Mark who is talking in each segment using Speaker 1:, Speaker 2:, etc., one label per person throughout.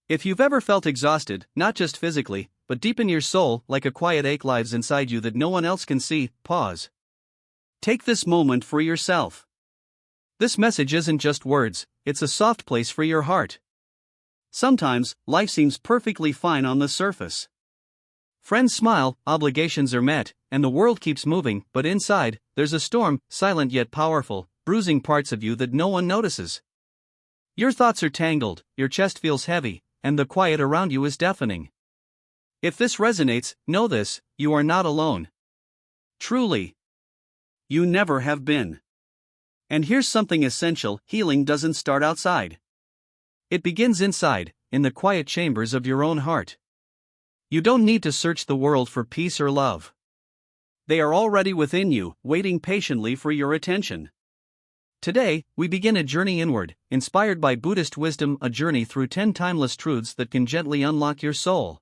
Speaker 1: If you've ever felt exhausted, not just physically, but deep in your soul, like a quiet ache lives inside you that no one else can see, pause. Take this moment for yourself. This message isn't just words, it's a soft place for your heart. Sometimes, life seems perfectly fine on the surface. Friends smile, obligations are met, and the world keeps moving, but inside, there's a storm, silent yet powerful, bruising parts of you that no one notices. Your thoughts are tangled, your chest feels heavy, and the quiet around you is deafening. If this resonates, know this: you are not alone. Truly. You never have been. And here's something essential: healing doesn't start outside. It begins inside, in the quiet chambers of your own heart. You don't need to search the world for peace or love. They are already within you, waiting patiently for your attention. Today, we begin a journey inward, inspired by Buddhist wisdom, a journey through 10 timeless truths that can gently unlock your soul.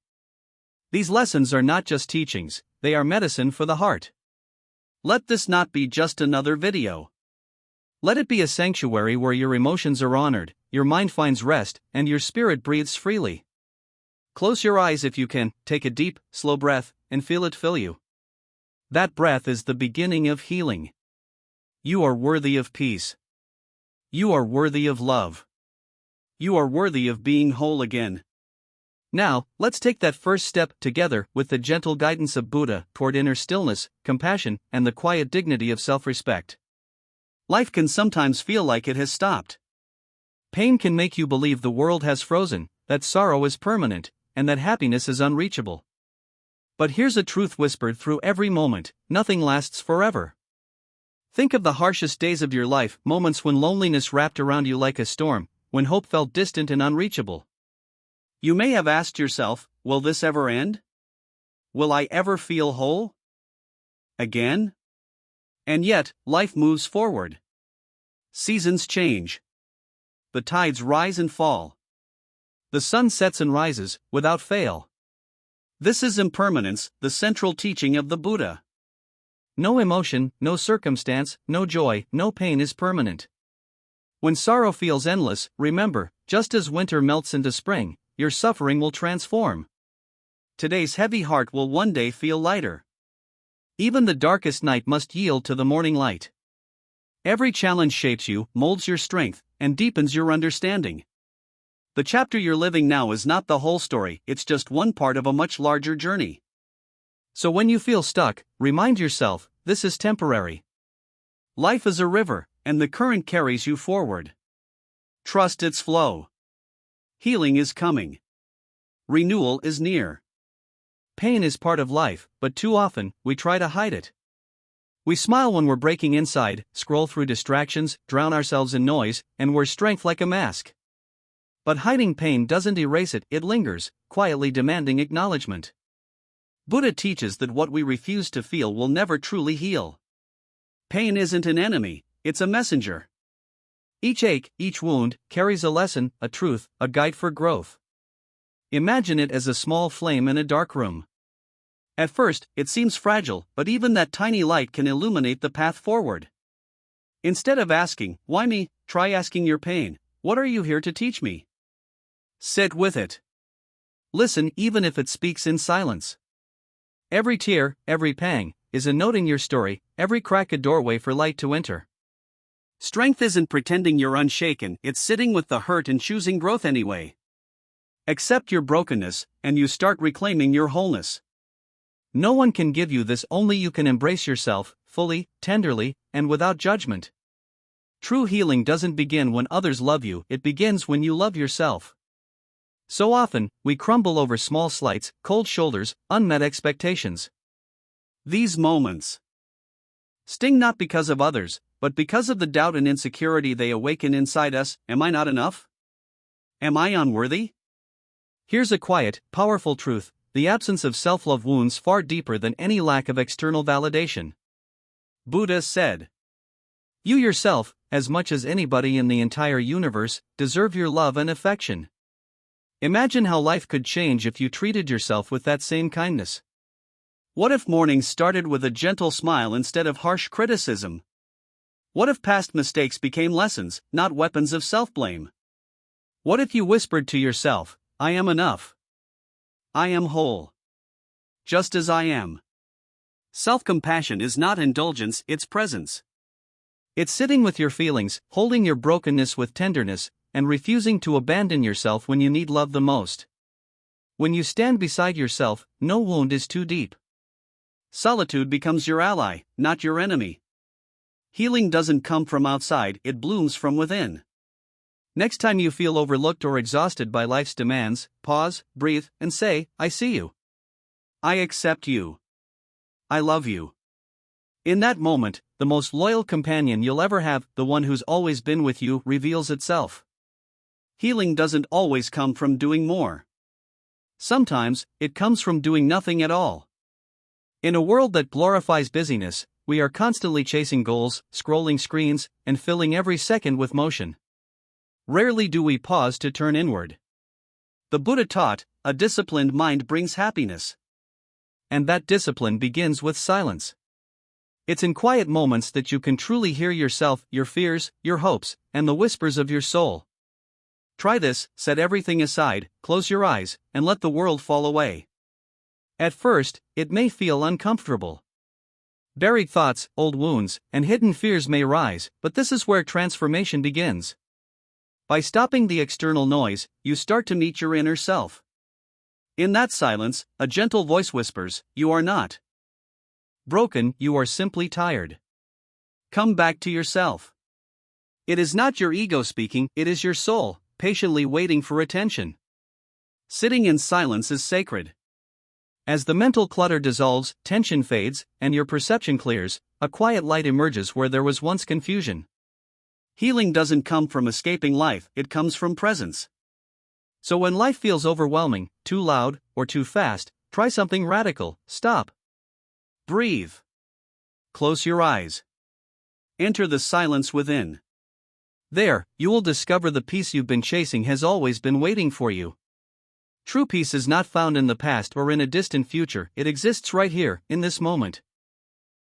Speaker 1: These lessons are not just teachings, they are medicine for the heart. Let this not be just another video. Let it be a sanctuary where your emotions are honored, your mind finds rest, and your spirit breathes freely. Close your eyes if you can, take a deep, slow breath, and feel it fill you. That breath is the beginning of healing. You are worthy of peace. You are worthy of love. You are worthy of being whole again. Now, let's take that first step together with the gentle guidance of Buddha toward inner stillness, compassion, and the quiet dignity of self-respect. Life can sometimes feel like it has stopped. Pain can make you believe the world has frozen, that sorrow is permanent, and that happiness is unreachable. But here's a truth whispered through every moment: nothing lasts forever. Think of the harshest days of your life, moments when loneliness wrapped around you like a storm, when hope felt distant and unreachable. You may have asked yourself, will this ever end? Will I ever feel whole again? And yet, life moves forward. Seasons change. The tides rise and fall. The sun sets and rises, without fail. This is impermanence, the central teaching of the Buddha. No emotion, no circumstance, no joy, no pain is permanent. When sorrow feels endless, remember, just as winter melts into spring, your suffering will transform. Today's heavy heart will one day feel lighter. Even the darkest night must yield to the morning light. Every challenge shapes you, molds your strength, and deepens your understanding. The chapter you're living now is not the whole story, it's just one part of a much larger journey. So when you feel stuck, remind yourself, this is temporary. Life is a river, and the current carries you forward. Trust its flow. Healing is coming. Renewal is near. Pain is part of life, but too often, we try to hide it. We smile when we're breaking inside, scroll through distractions, drown ourselves in noise, and wear strength like a mask. But hiding pain doesn't erase it, it lingers, quietly demanding acknowledgement. Buddha teaches that what we refuse to feel will never truly heal. Pain isn't an enemy, it's a messenger. Each ache, each wound, carries a lesson, a truth, a guide for growth. Imagine it as a small flame in a dark room. At first, it seems fragile, but even that tiny light can illuminate the path forward. Instead of asking, why me, try asking your pain, what are you here to teach me? Sit with it. Listen even if it speaks in silence. Every tear, every pang, is a note in your story, every crack a doorway for light to enter. Strength isn't pretending you're unshaken, it's sitting with the hurt and choosing growth anyway. Accept your brokenness, and you start reclaiming your wholeness. No one can give you this, only you can embrace yourself, fully, tenderly, and without judgment. True healing doesn't begin when others love you, it begins when you love yourself. So often, we crumble over small slights, cold shoulders, unmet expectations. These moments sting not because of others, but because of the doubt and insecurity they awaken inside us. Am I not enough? Am I unworthy? Here's a quiet, powerful truth: the absence of self-love wounds far deeper than any lack of external validation. Buddha said, "You yourself, as much as anybody in the entire universe, deserve your love and affection." Imagine how life could change if you treated yourself with that same kindness. What if mornings started with a gentle smile instead of harsh criticism? What if past mistakes became lessons, not weapons of self-blame? What if you whispered to yourself, I am enough. I am whole. Just as I am. Self-compassion is not indulgence, it's presence. It's sitting with your feelings, holding your brokenness with tenderness, and refusing to abandon yourself when you need love the most. When you stand beside yourself, no wound is too deep. Solitude becomes your ally, not your enemy. Healing doesn't come from outside, it blooms from within. Next time you feel overlooked or exhausted by life's demands, pause, breathe, and say, I see you. I accept you. I love you. In that moment, the most loyal companion you'll ever have, the one who's always been with you, reveals itself. Healing doesn't always come from doing more. Sometimes, it comes from doing nothing at all. In a world that glorifies busyness, we are constantly chasing goals, scrolling screens, and filling every second with motion. Rarely do we pause to turn inward. The Buddha taught, a disciplined mind brings happiness. And that discipline begins with silence. It's in quiet moments that you can truly hear yourself, your fears, your hopes, and the whispers of your soul. Try this, set everything aside, close your eyes, and let the world fall away. At first, it may feel uncomfortable. Buried thoughts, old wounds, and hidden fears may rise, but this is where transformation begins. By stopping the external noise, you start to meet your inner self. In that silence, a gentle voice whispers, "You are not broken, you are simply tired. Come back to yourself." It is not your ego speaking, it is your soul, patiently waiting for attention. Sitting in silence is sacred. As the mental clutter dissolves, tension fades, and your perception clears, a quiet light emerges where there was once confusion. Healing doesn't come from escaping life, it comes from presence. So when life feels overwhelming, too loud, or too fast, try something radical. Stop. Breathe. Close your eyes. Enter the silence within. There, you will discover the peace you've been chasing has always been waiting for you. True peace is not found in the past or in a distant future, it exists right here, in this moment.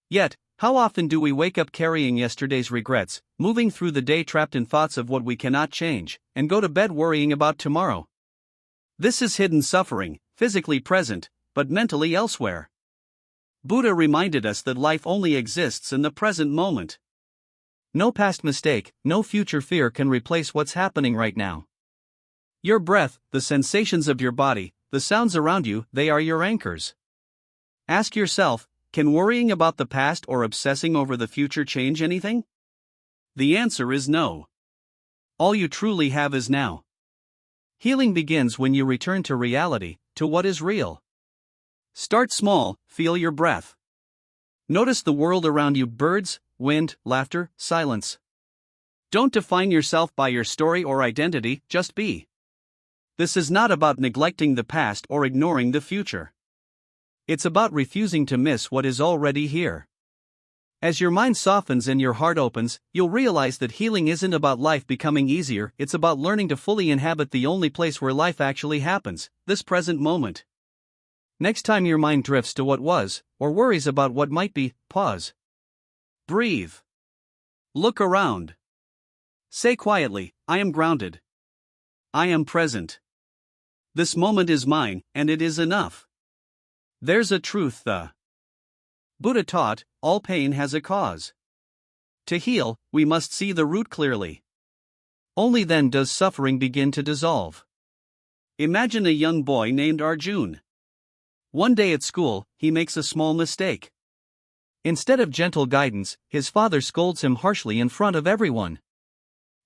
Speaker 1: Yet, how often do we wake up carrying yesterday's regrets, moving through the day trapped in thoughts of what we cannot change, and go to bed worrying about tomorrow? This is hidden suffering, physically present, but mentally elsewhere. Buddha reminded us that life only exists in the present moment. No past mistake, no future fear can replace what's happening right now. Your breath, the sensations of your body, the sounds around you, they are your anchors. Ask yourself, can worrying about the past or obsessing over the future change anything? The answer is no. All you truly have is now. Healing begins when you return to reality, to what is real. Start small, feel your breath. Notice the world around you: birds, wind, laughter, silence. Don't define yourself by your story or identity, just be. This is not about neglecting the past or ignoring the future. It's about refusing to miss what is already here. As your mind softens and your heart opens, you'll realize that healing isn't about life becoming easier, it's about learning to fully inhabit the only place where life actually happens, this present moment. Next time your mind drifts to what was, or worries about what might be, pause. Breathe. Look around. Say quietly, I am grounded. I am present. This moment is mine, and it is enough. There's a truth the Buddha taught, all pain has a cause. To heal, we must see the root clearly. Only then does suffering begin to dissolve. Imagine a young boy named Arjun. One day at school, he makes a small mistake. Instead of gentle guidance, his father scolds him harshly in front of everyone.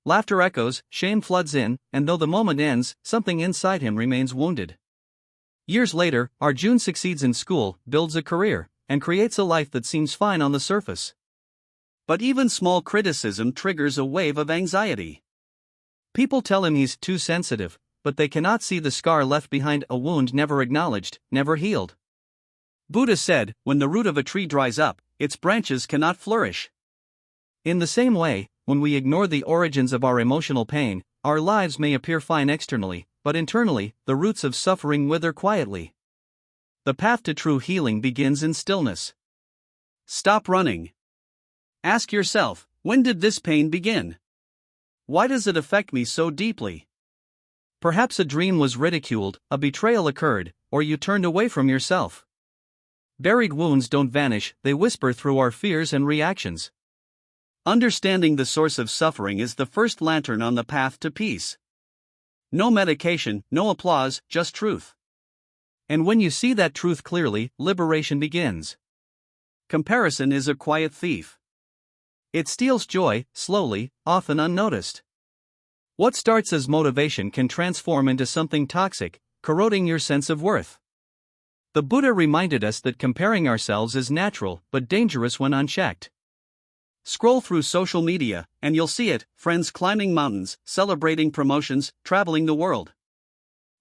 Speaker 1: Laughter echoes, shame floods in, and though the moment ends, something inside him remains wounded. Years later, Arjun succeeds in school, builds a career, and creates a life that seems fine on the surface. But even small criticism triggers a wave of anxiety. People tell him he's too sensitive, but they cannot see the scar left behind, a wound never acknowledged, never healed. Buddha said, when the root of a tree dries up, its branches cannot flourish. In the same way, when we ignore the origins of our emotional pain, our lives may appear fine externally, but internally, the roots of suffering wither quietly. The path to true healing begins in stillness. Stop running. Ask yourself, when did this pain begin? Why does it affect me so deeply? Perhaps a dream was ridiculed, a betrayal occurred, or you turned away from yourself. Buried wounds don't vanish, they whisper through our fears and reactions. Understanding the source of suffering is the first lantern on the path to peace. No medication, no applause, just truth. And when you see that truth clearly, liberation begins. Comparison is a quiet thief. It steals joy, slowly, often unnoticed. What starts as motivation can transform into something toxic, corroding your sense of worth. The Buddha reminded us that comparing ourselves is natural but dangerous when unchecked. Scroll through social media, and you'll see it: friends climbing mountains, celebrating promotions, traveling the world.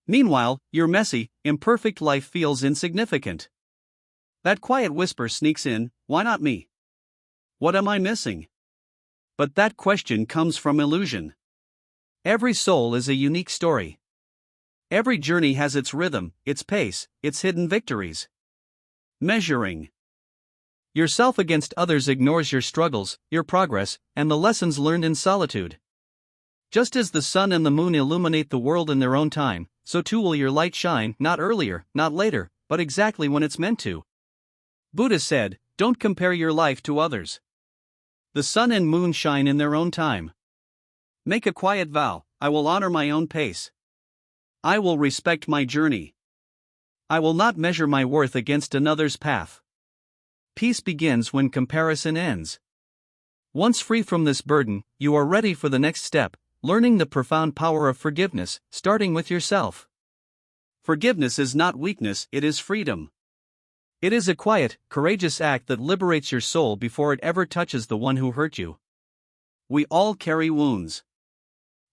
Speaker 1: Meanwhile, your messy, imperfect life feels insignificant. That quiet whisper sneaks in: why not me? What am I missing? But that question comes from illusion. Every soul is a unique story. Every journey has its rhythm, its pace, its hidden victories. Measuring yourself against others ignores your struggles, your progress, and the lessons learned in solitude. Just as the sun and the moon illuminate the world in their own time, so too will your light shine, not earlier, not later, but exactly when it's meant to. Buddha said, "Don't compare your life to others. The sun and moon shine in their own time." Make a quiet vow: I will honor my own pace. I will respect my journey. I will not measure my worth against another's path. Peace begins when comparison ends. Once free from this burden, you are ready for the next step, learning the profound power of forgiveness, starting with yourself. Forgiveness is not weakness, it is freedom. It is a quiet, courageous act that liberates your soul before it ever touches the one who hurt you. We all carry wounds.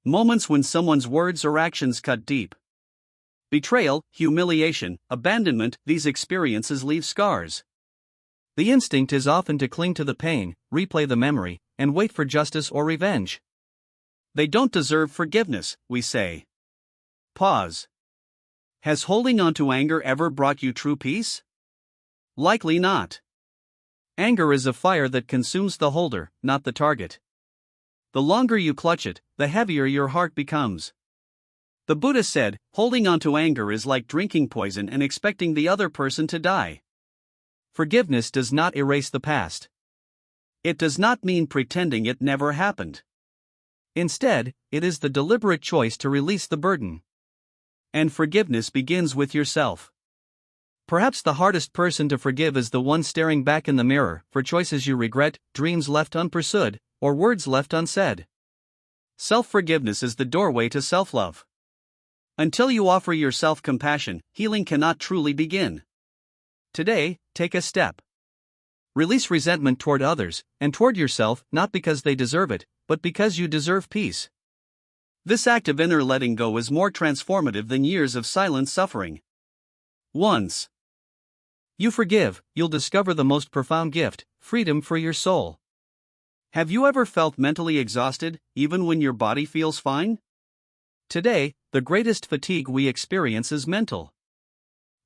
Speaker 1: Moments when someone's words or actions cut deep. Betrayal, humiliation, abandonment, these experiences leave scars. The instinct is often to cling to the pain, replay the memory, and wait for justice or revenge. They don't deserve forgiveness, we say. Pause. Has holding on to anger ever brought you true peace? Likely not. Anger is a fire that consumes the holder, not the target. The longer you clutch it, the heavier your heart becomes. The Buddha said, holding on to anger is like drinking poison and expecting the other person to die. Forgiveness does not erase the past. It does not mean pretending it never happened. Instead, it is the deliberate choice to release the burden. And forgiveness begins with yourself. Perhaps the hardest person to forgive is the one staring back in the mirror for choices you regret, dreams left unpursued, or words left unsaid. Self-forgiveness is the doorway to self-love. Until you offer yourself compassion, healing cannot truly begin. Today, take a step. Release resentment toward others, and toward yourself, not because they deserve it, but because you deserve peace. This act of inner letting go is more transformative than years of silent suffering. Once you forgive, you'll discover the most profound gift: freedom for your soul. Have you ever felt mentally exhausted, even when your body feels fine? Today, the greatest fatigue we experience is mental.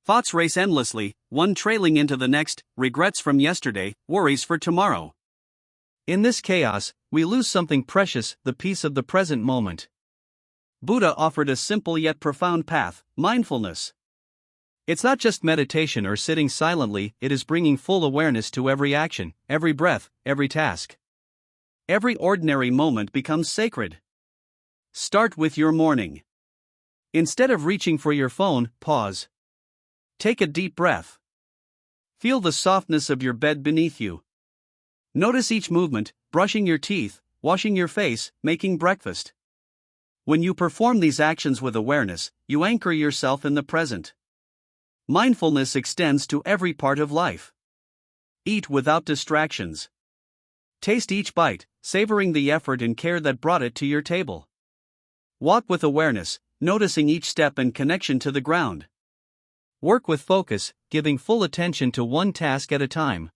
Speaker 1: Thoughts race endlessly, one trailing into the next, regrets from yesterday, worries for tomorrow. In this chaos, we lose something precious, the peace of the present moment. Buddha offered a simple yet profound path: mindfulness. It's not just meditation or sitting silently, it is bringing full awareness to every action, every breath, every task. Every ordinary moment becomes sacred. Start with your morning. Instead of reaching for your phone, pause. Take a deep breath. Feel the softness of your bed beneath you. Notice each movement: brushing your teeth, washing your face, making breakfast. When you perform these actions with awareness, you anchor yourself in the present. Mindfulness extends to every part of life. Eat without distractions. Taste each bite, savoring the effort and care that brought it to your table. Walk with awareness, noticing each step and connection to the ground. Work with focus, giving full attention to one task at a time.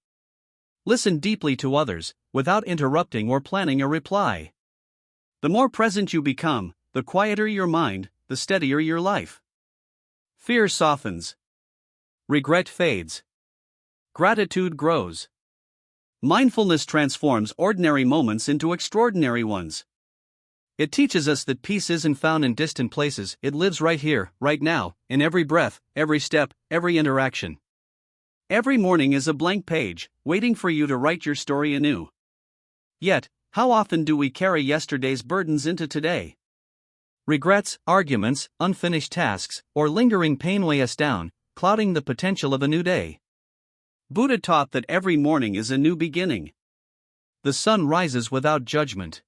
Speaker 1: Listen deeply to others, without interrupting or planning a reply. The more present you become, the quieter your mind, the steadier your life. Fear softens. Regret fades. Gratitude grows. Mindfulness transforms ordinary moments into extraordinary ones. It teaches us that peace isn't found in distant places, it lives right here, right now, in every breath, every step, every interaction. Every morning is a blank page, waiting for you to write your story anew. Yet, how often do we carry yesterday's burdens into today? Regrets, arguments, unfinished tasks, or lingering pain weigh us down, clouding the potential of a new day. Buddha taught that every morning is a new beginning. The sun rises without judgment.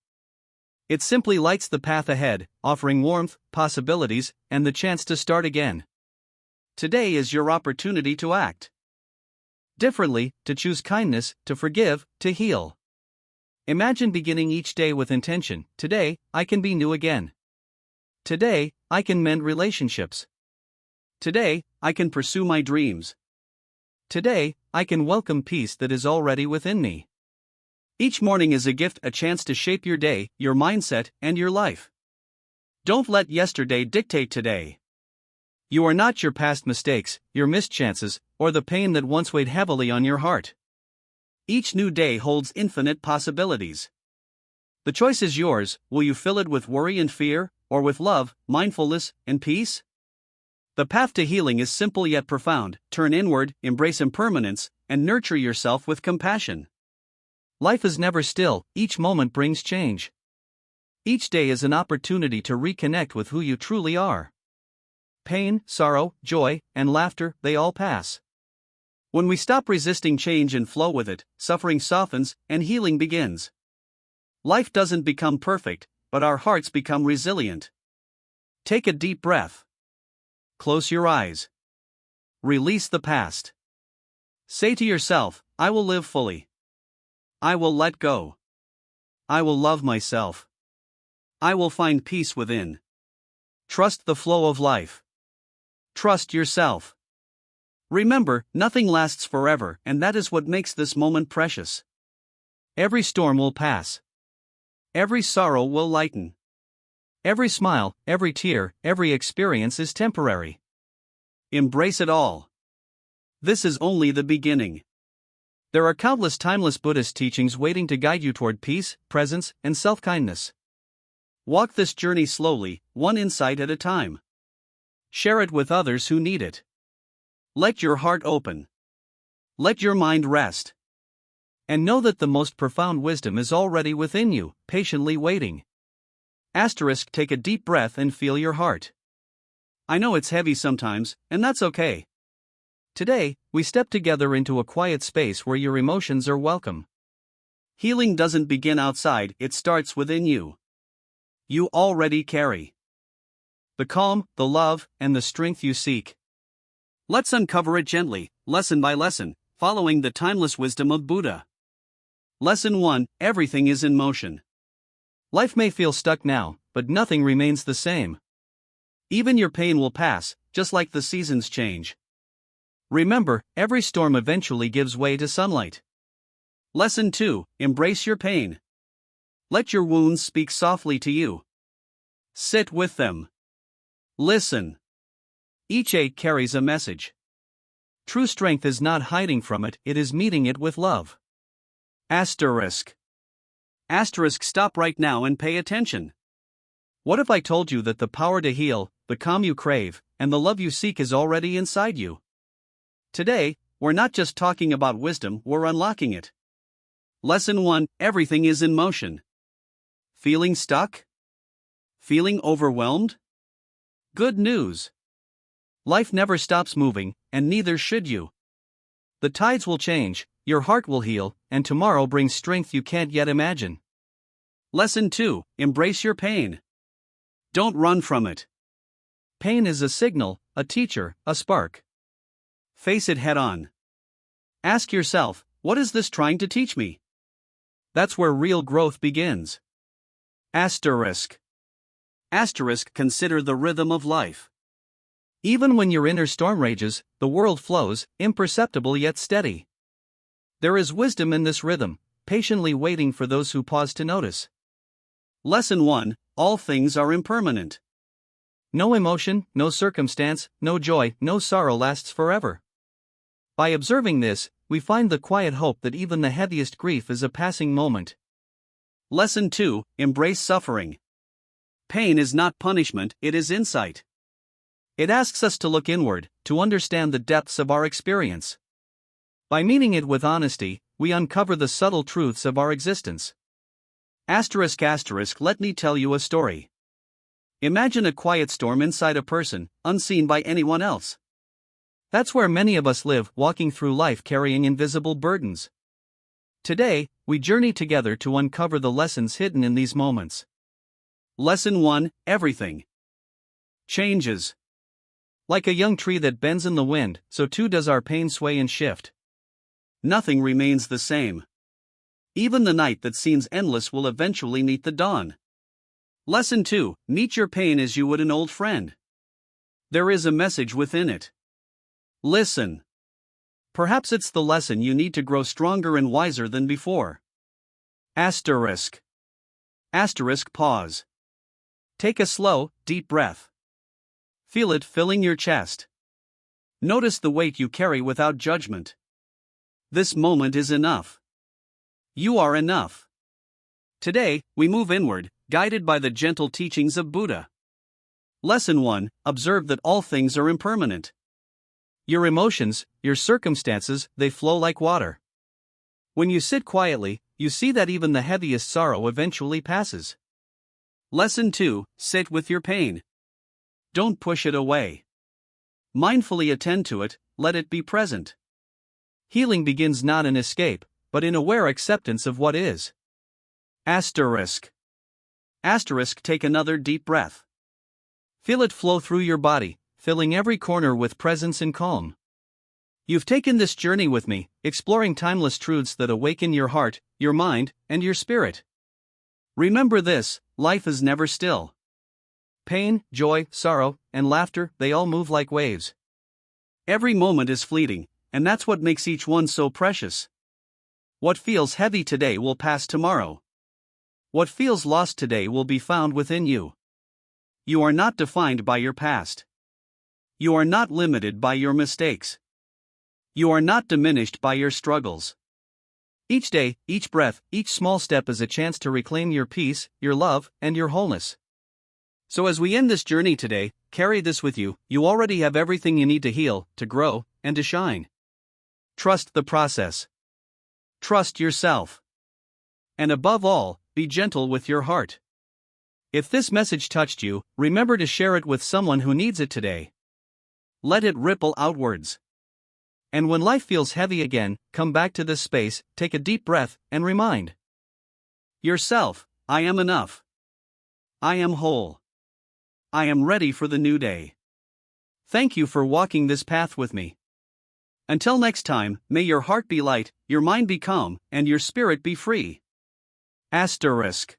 Speaker 1: It simply lights the path ahead, offering warmth, possibilities, and the chance to start again. Today is your opportunity to act differently, to choose kindness, to forgive, to heal. Imagine beginning each day with intention. Today, I can be new again. Today, I can mend relationships. Today, I can pursue my dreams. Today, I can welcome peace that is already within me. Each morning is a gift, a chance to shape your day, your mindset, and your life. Don't let yesterday dictate today. You are not your past mistakes, your missed chances, or the pain that once weighed heavily on your heart. Each new day holds infinite possibilities. The choice is yours. Will you fill it with worry and fear, or with love, mindfulness, and peace? The path to healing is simple yet profound. Turn inward, embrace impermanence, and nurture yourself with compassion. Life is never still, each moment brings change. Each day is an opportunity to reconnect with who you truly are. Pain, sorrow, joy, and laughter, they all pass. When we stop resisting change and flow with it, suffering softens and healing begins. Life doesn't become perfect, but our hearts become resilient. Take a deep breath. Close your eyes. Release the past. Say to yourself, I will live fully. I will let go. I will love myself. I will find peace within. Trust the flow of life. Trust yourself. Remember, nothing lasts forever, and that is what makes this moment precious. Every storm will pass. Every sorrow will lighten. Every smile, every tear, every experience is temporary. Embrace it all. This is only the beginning. There are countless timeless Buddhist teachings waiting to guide you toward peace, presence, and self-kindness. Walk this journey slowly, one insight at a time. Share it with others who need it. Let your heart open. Let your mind rest. And know that the most profound wisdom is already within you, patiently waiting. Take a deep breath and feel your heart. I know it's heavy sometimes, and that's okay. Today, we step together into a quiet space where your emotions are welcome. Healing doesn't begin outside, it starts within you. You already carry the calm, the love, and the strength you seek. Let's uncover it gently, lesson by lesson, following the timeless wisdom of Buddha. Lesson 1: Everything is in motion. Life may feel stuck now, but nothing remains the same. Even your pain will pass, just like the seasons change. Remember, every storm eventually gives way to sunlight. Lesson 2: Embrace your pain. Let your wounds speak softly to you. Sit with them. Listen. Each ache carries a message. True strength is not hiding from it, it is meeting it with love. Asterisk. Stop right now and pay attention. What if I told you that the power to heal, the calm you crave, and the love you seek is already inside you? Today, we're not just talking about wisdom, we're unlocking it. Lesson 1: Everything is in motion. Feeling stuck? Feeling overwhelmed? Good news. Life never stops moving, and neither should you. The tides will change, your heart will heal, and tomorrow brings strength you can't yet imagine. Lesson 2: Embrace your pain. Don't run from it. Pain is a signal, a teacher, a spark. Face it head on. Ask yourself, what is this trying to teach me? That's where real growth begins. Consider the rhythm of life. Even when your inner storm rages, the world flows, imperceptible yet steady. There is wisdom in this rhythm, patiently waiting for those who pause to notice. Lesson 1: All things are impermanent. No emotion, no circumstance, no joy, no sorrow lasts forever. By observing this, we find the quiet hope that even the heaviest grief is a passing moment. Lesson 2: Embrace suffering. Pain is not punishment, it is insight. It asks us to look inward, to understand the depths of our experience. By meeting it with honesty, we uncover the subtle truths of our existence. Let me tell you a story. Imagine a quiet storm inside a person, unseen by anyone else. That's where many of us live, walking through life carrying invisible burdens. Today, we journey together to uncover the lessons hidden in these moments. Lesson 1: Everything changes. Like a young tree that bends in the wind, so too does our pain sway and shift. Nothing remains the same. Even the night that seems endless will eventually meet the dawn. Lesson 2: Meet your pain as you would an old friend. There is a message within it. Listen. Perhaps it's the lesson you need to grow stronger and wiser than before. Asterisk. Pause. Take a slow, deep breath. Feel it filling your chest. Notice the weight you carry without judgment. This moment is enough. You are enough. Today, we move inward, guided by the gentle teachings of Buddha. Lesson 1: Observe that all things are impermanent. Your emotions, your circumstances, they flow like water. When you sit quietly, you see that even the heaviest sorrow eventually passes. Lesson 2: Sit with your pain. Don't push it away. Mindfully attend to it, let it be present. Healing begins not in escape, but in aware acceptance of what is. Asterisk. Take another deep breath. Feel it flow through your body, filling every corner with presence and calm. You've taken this journey with me, exploring timeless truths that awaken your heart, your mind, and your spirit. Remember this: life is never still. Pain, joy, sorrow, and laughter, they all move like waves. Every moment is fleeting, and that's what makes each one so precious. What feels heavy today will pass tomorrow. What feels lost today will be found within you. You are not defined by your past. You are not limited by your mistakes. You are not diminished by your struggles. Each day, each breath, each small step is a chance to reclaim your peace, your love, and your wholeness. So as we end this journey today, carry this with you: you already have everything you need to heal, to grow, and to shine. Trust the process. Trust yourself. And above all, be gentle with your heart. If this message touched you, remember to share it with someone who needs it today. Let it ripple outwards. And when life feels heavy again, come back to this space, take a deep breath, and remind yourself: I am enough. I am whole. I am ready for the new day. Thank you for walking this path with me. Until next time, may your heart be light, your mind be calm, and your spirit be free. Asterisk.